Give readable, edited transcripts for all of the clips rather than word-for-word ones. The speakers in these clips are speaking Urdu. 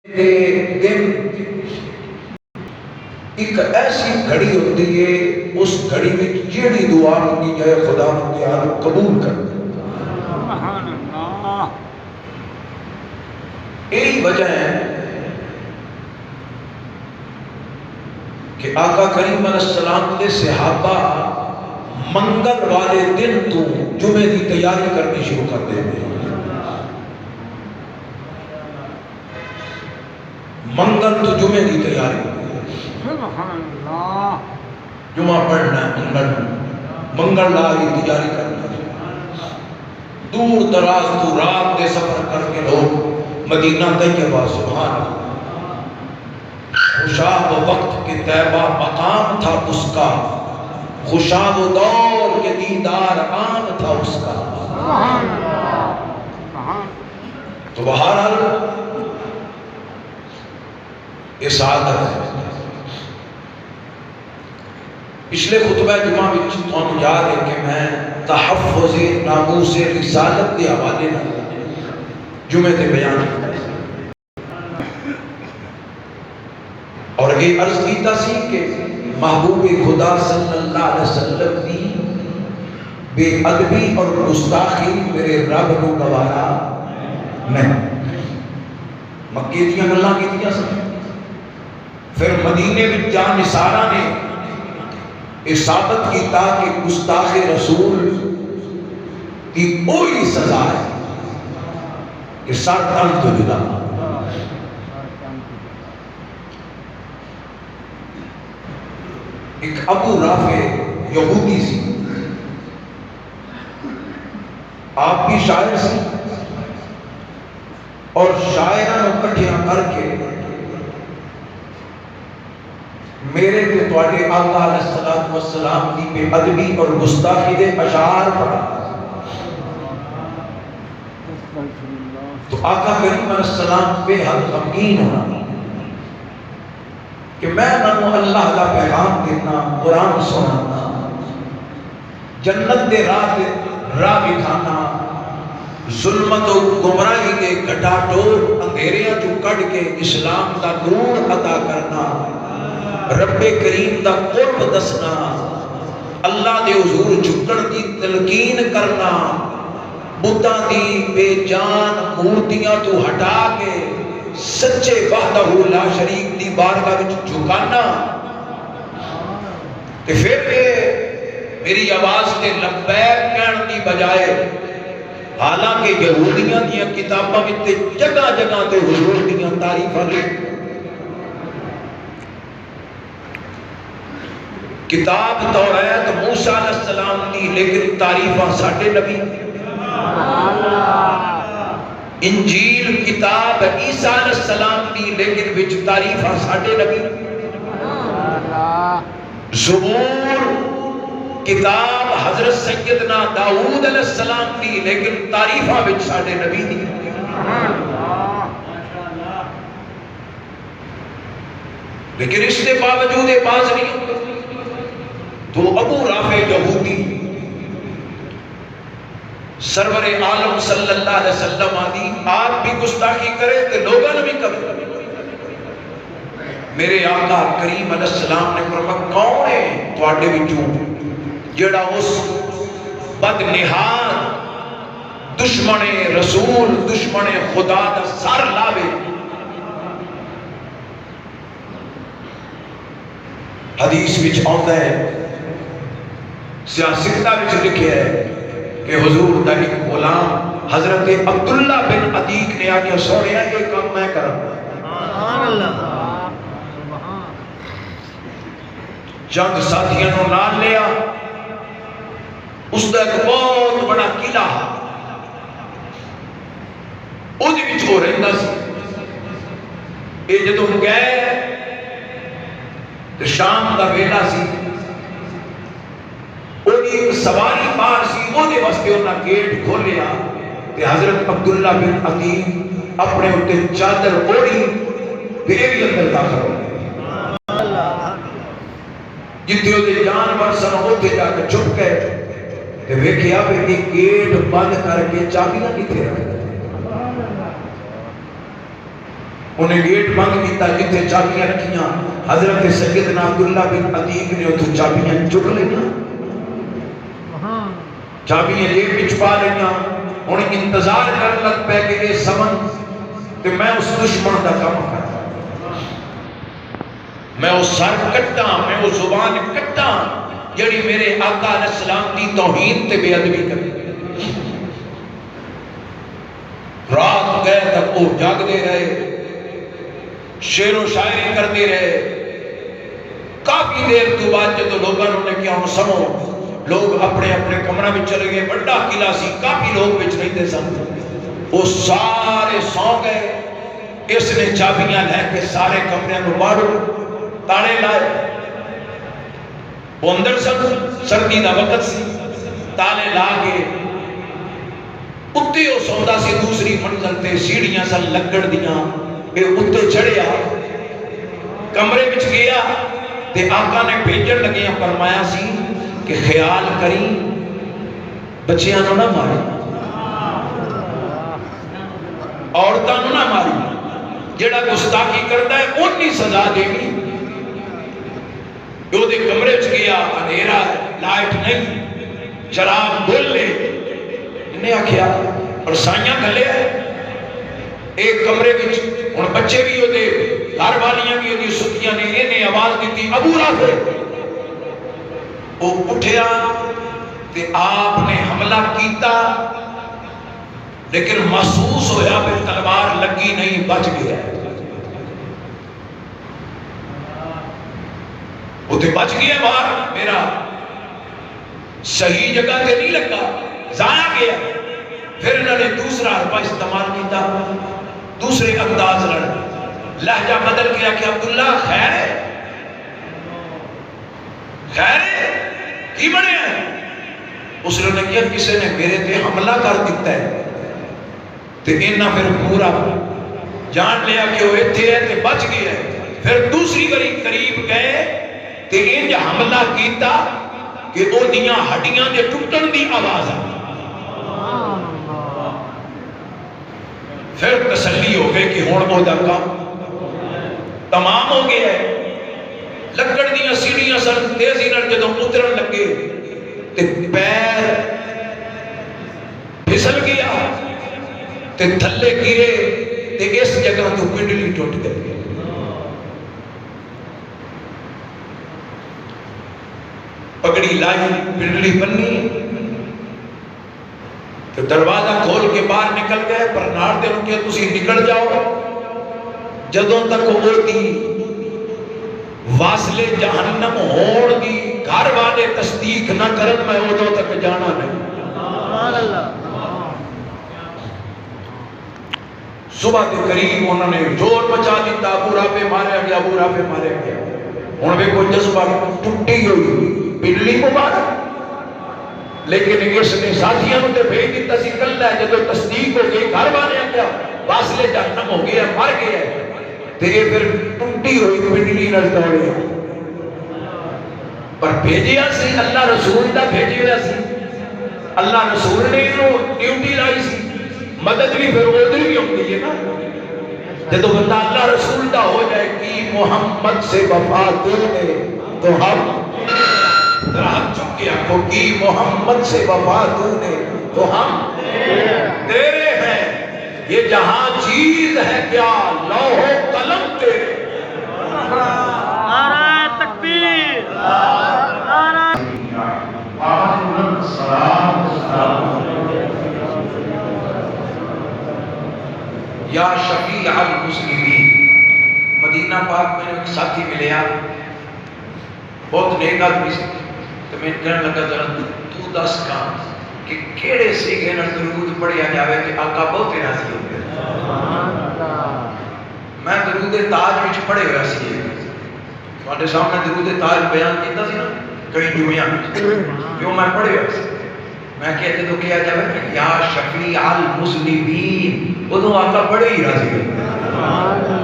دن ایک ایسی گھڑی ہوتی ہے، اس گھڑی میں جیڑی دعا ہوتی جائے خدا مندیان قبول کر دے۔ سبحان اللہ۔ یہی وجہ ہے کہ آقا کریم علیہ السلام نے صحابہ منگل والے دن تو جمعے دی تیاری کرنی شروع کر دے دے۔ منگل تو جمعے دی تیاری، سبحان اللہ۔ جمعہ پڑھنا ہے، منگل لائی تیاری کرنا ہے۔ دور دراز تو رات دے سفر کر کے لوگ مدینہ طیبہ، سبحان اللہ، خوشاب وقت کے طیبہ مقام تھا اس کا، خوشاب دور کے دیدار عام تھا اس کا۔ سبحان اللہ۔ تو بہرحال یہ سعادت ہے۔ پچھلے خطبہ جمعہ وچ تانوں یاد ہے کہ میں تحفظ ناموس رسالت کے حوالے نال جمعے تے بیان کیتا اور یہ عرض کیتا سی کہ محبوب خدا صلی اللہ علیہ وسلم دی بے ادبی اور گستاخی میرے رب نو گوارا نہیں۔ مکے دیاں گلاں کیتیاں سن، پھر مدینے میں جان نثارہ نے یہ ثابت کیتا کہ گستاخ رسول کی کوئی سزا ہے کہ سر تن تو جدا۔ ایک ابو رافع یہودی سی، آپ بھی شاعر سی، اور شاعران اکٹھیاں کر کے میرے تے تواڈے آقا علیہ السلام دی بے ادبی اور گستاخی دے اشعار پڑھا۔ تو آقا کریم علیہ السلام بے حد غمگین ہونا کہ میں نمو اللہ کا پیغام دینا، قرآن سنانا، جنت دے راہ بکھانا، ظلمت و گمراہی دے گھٹا ٹور اندھیریاں جو کڑ کے اسلام دا نور عطا کرنا، رب کریم دا قرب دسنا، اللہ دے حضور جھکن دی تلقین کرنا، بتاں دی بے جان مورتیاں تو ہٹا کے سچے وحدہ لا شریک دی بارگاہ وچ جھکانا، کہ پھر میری آواز تے لبیک کہن دی بجائے، حالانکہ یہودیاں دیاں کتاباں وچ جگہ جگہ تے حضور دیاں تعریفاں لکھ، کتاب توریت موسیٰ علیہ السلام دی لیکن تعریفاں ساڈے نبی، انجیل کتاب عیسیٰ علیہ السلام دی لیکن وچ تعریفاں ساڈے نبی، زبور کتاب حضرت سیدنا داؤد علیہ السلام دی لیکن تعریفاں وچ ساڈے نبی دی۔ لیکن اس کے باوجود باز نہیں تو ابو رافع یہودی سرور عالم صلی اللہ علیہ وسلم آدھی آپ بھی گستاخی کرے تو لوگوں نے بھی کرے۔ میرے آقا کریم علیہ السلام نے فرمایا کون ہے تواڈے وچوں جڑا اس بد نہاد دشمن رسول دشمن خدا دا سر لاوے۔ حدیث وچ آتا ہے، سیاستہ وچ لکھیا ہے کہ حضور دا ایک غلام حضرت عبداللہ بن عتیق نے آگیا سوڑیا یہ کام میں کروں۔ سبحان اللہ۔ چند ساتھیاں نو نال لیا، اس دا ایک بہت بڑا قلعہ او دے وچ ہو رہندا سی۔ اے جدوں گئے تے شام دا ویلا سی، ایک سواری پار سی، وہ دے واسطے انہاں گیٹ کھولیا تے حضرت عبداللہ بن عتیق اپنے اُتے چادر اوڑھی تے بھی اندر داخل ہو گئے۔ جتنے وہ دے جانور سن اوتھے جا کے چھپ گئے تے ویکھیا کہ گیٹ بند کر کے چابیاں کتھے رکھ انہیں گیٹ بند کیتا جتنے چابیاں رکھیاں حضرت سیدنا عبداللہ بن عتیق نے اتھے چابیاں چک لیاں چابیاں جیب وچ پا لیاں ہن انتظار کر لگ پے کہ یہ سمن کہ میں اس دشمن دا کام کرا میں اس سر کٹا میں اس زبان کٹا جڑی میرے آقا علیہ السلام دی توہین تے بے ادبی کرے رات گئے تک وہ جاگ دے رہے شعر و شاعری کرتے رہے کافی دیر تو بعد جب لوگوں نے کیا ہوں سنو لوگ اپنے اپنے کمرہ میں چلے گئے بڑا قلعہ سی کافی لوگ بچ رہتے سن وہ سارے سو گئے اس نے چابیاں لے کے سارے کمرے میں باڑو تاڑے لائے وہ اندر سردی دا وقت سی تالے لا کے اتے وہ سودا سی دوسری منزل تے سیڑھیاں سن لکڑ دیاں کہ اتے چڑھیا کمرے وچ گیا تے آقا نے بھیجن لگیاں فرمایا سی کہ خیال کری بچیاں نو نہ ماری عورتاں نو نہ ماری جڑا گستاخی کرتا ہے اونی سزا دے گی جو دے کمرے وچ گیا اندھیرا لائٹ نہیں چراغ بول لے انہیں آکھیا اور سائیاں گھلے ایک کمرے وچ ہن بچے بھی ہوتے گھر والیاں بھی ہوتی ستیاں نے انہیں آواز دیتی ابو رافع وہ اٹھیا تے آپ نے حملہ کیتا لیکن محسوس ہویا پہ تلوار لگی نہیں بچ گیا وہ تے بچ گیا باہر میرا صحیح جگہ تے نہیں لگا ضائع گیا پھر انہوں نے دوسرا حربہ استعمال کیتا دوسرے انداز لڑ لہجہ بدل کیا کہ عبداللہ خیر ہے خیر ہے کی بڑے ہیں اس نے کیا کسی نے میرے تے حملہ کر دیتا ہے تے انہاں پھر پورا جان لیا کہ وہ اتھے ہے تے بچ گیا ہے پھر دوسری بری قریب گئے تے انج حملہ کیتا کہ وہ دیاں ہڈیاں دے ٹوٹن دی آواز آئی پھر تسلی ہو گئے کہ ہون وہ دا کام تمام ہو گیا ہے لکڑ دیاں سیڑھیاں سن تیزی نال جدوں اترن لگے تے پیر پھسل گیا تے تھلے گرے تے اس جگہ تو پنڈلی ٹوٹ گئی پگڑی لائی پنڈلی بنی تو دروازہ کھول کے باہر نکل گئے پر نار دے رکھے تسی نکل جاؤ جدوں تک وہ دی واصل جہنم ہوڑ دی گھر والے تصدیق نہ کرن میں ادوں تک جانا نہیں صبح کے قریب انہوں نے زور مچا دیتا ابو رافع ماریا گیا ابو رافع ماریا گیا ہن ویکھو جذبہ ٹوٹی ہوئی بجلی مبارک لیکن اس نے ساتھیاں تے بھیج دیتا سی کلا جدوں تصدیق ہو گئی گھر والے کیا واصل جہنم ہو گیا مر گیا تے یہ پھر ٹوٹی ہوئی پنڈلی نال دوڑے پر بھیجیا سی اللہ رسول دا بھیجی ہوا سی اللہ رسول نے انہوں ڈیوٹی لائی سی مدد بھی پھر ادھر بھی ہوتی ہے نا جدو بندہ اللہ رسول دا ہو جائے کہ محمد سے وفا دے تو ہم ہم چکے آنکھوں کی محمد سے وفا دے تو ہم تیرے ہیں یہ جہاں چیز ہے کیا لوح و قلم تیرے نعرہ تکبیر نعرہ یا شفیع المسلمین مدینہ پاک میں ایک ساتھی ملیا بہت نیک آدمی سے تو میں کہنے لگا ذرا تو دس کام کہ کیڑے سیکھے نہ درود پڑھیا جاوے کہ آقا بہت راضی ہو گیا میں درود تاج وچ پڑھے ہویا سی تواڈے سامنے درود تاج بیان کیتا سی نا کئی جمعیاں جو میں پڑھے ہویا سی میں کہتے تو کیا جاوے کہ یا شفیع المسلمین ادھوں آقا بڑے ہی راضی ہوئے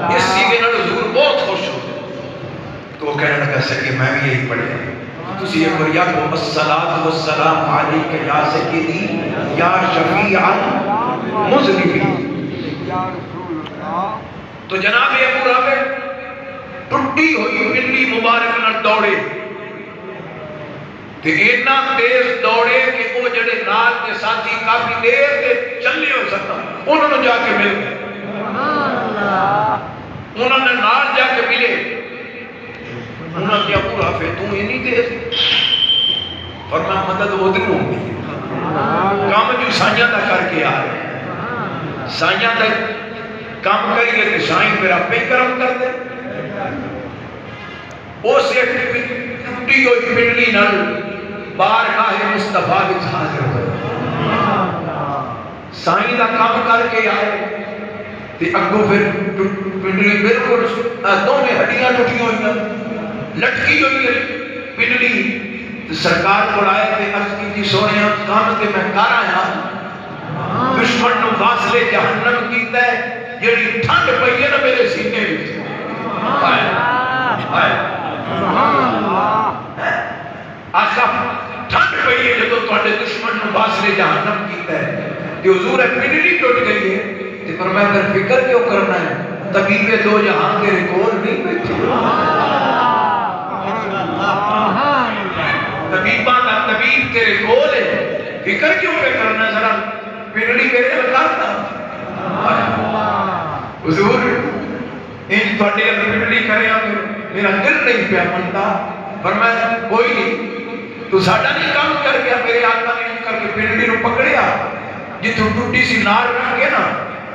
اس سیکھے نہ حضور بہت خوش ہو تو وہ کہنے لگا سکے میں بھی یہی پڑھے تسی یہ کریا کہ الصلاۃ والسلام علیک یا سیدی یا شفیع المذنبین تو جناب ابو رافع ٹٹی ہوئی پنڈلی مبارک نال دوڑے تے اتنا تیز دوڑے کہ وہ جڑے نال کے ساتھی کافی دیر تے چلے ہو سکتا انہوں نے جا کے مل گئے انہوں نے نال جا کے ملے انہوں نے کیا ابو رافع تم اتنی تیز فرمایا مدد ادھر ہوگی کام جو سائیاں دا کر کے آ رہے سائیاں دا کام کریے کہ سائیں پھر آپ پہ کرم کر دے اسے ٹوٹی ہوئی پنڈلی نال بارگاہ مصطفیٰ وچ حاضر ہوئے سائیں دا کام کر کے آئے تے اگوں پھر پنڈلی بالکل دونوں ہڈیاں ٹوٹی ہوئی لٹکی ہوئی پنڈلی سرکار کو آئے تے عرض کی سونے کام تے میں کر آیا دشمن نو فاصلے جہنم کیتا ہے جڑی ٹھنڈ پئی ہے نا میرے سینے وچ آخا ٹھنڈ پئی ہے جدوں تواڈے دشمن نو فاصلے جہنم کیتا ہے تے حضور پنڈلی ٹوٹ گئی ہے تے فرمایا پھر فکر کیوں کرنا ہے طبیب دو جہاں تیرے کول نہیں بیٹھے طبیب تیرے کول ہے فکر کیوں پہ کرنا ذرا پنڈلی میرے لگاتا حضور ان تھوڑے اندر پنڈلی کرے میرا دل نہیں پیا منتا فرمایا کوئی نہیں تو ساڈا نہیں کام کر گیا میرے آقا نے کر کے پنڈلی نو پکڑیا جتوں ٹوٹی سی نار رکھ کے نا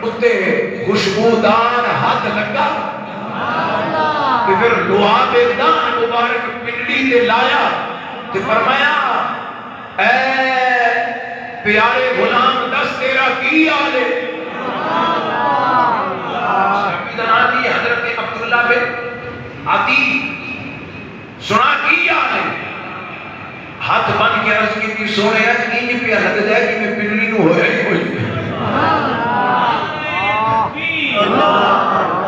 اتے خوشبودار ہاتھ لگا تے پھر لعاب دان مبارک پنڈلی تے لایا تے فرمایا اے پیارے غلام دس تیرا کی حال ہے صحابی دا نام دی حضرت عبداللہ بن عطی سنا کی حال ہے ہاتھ بن کے عرض کی سونے انج پیا لگدا ہے کہ میں پنڈلی نو ہویا ہی کوئی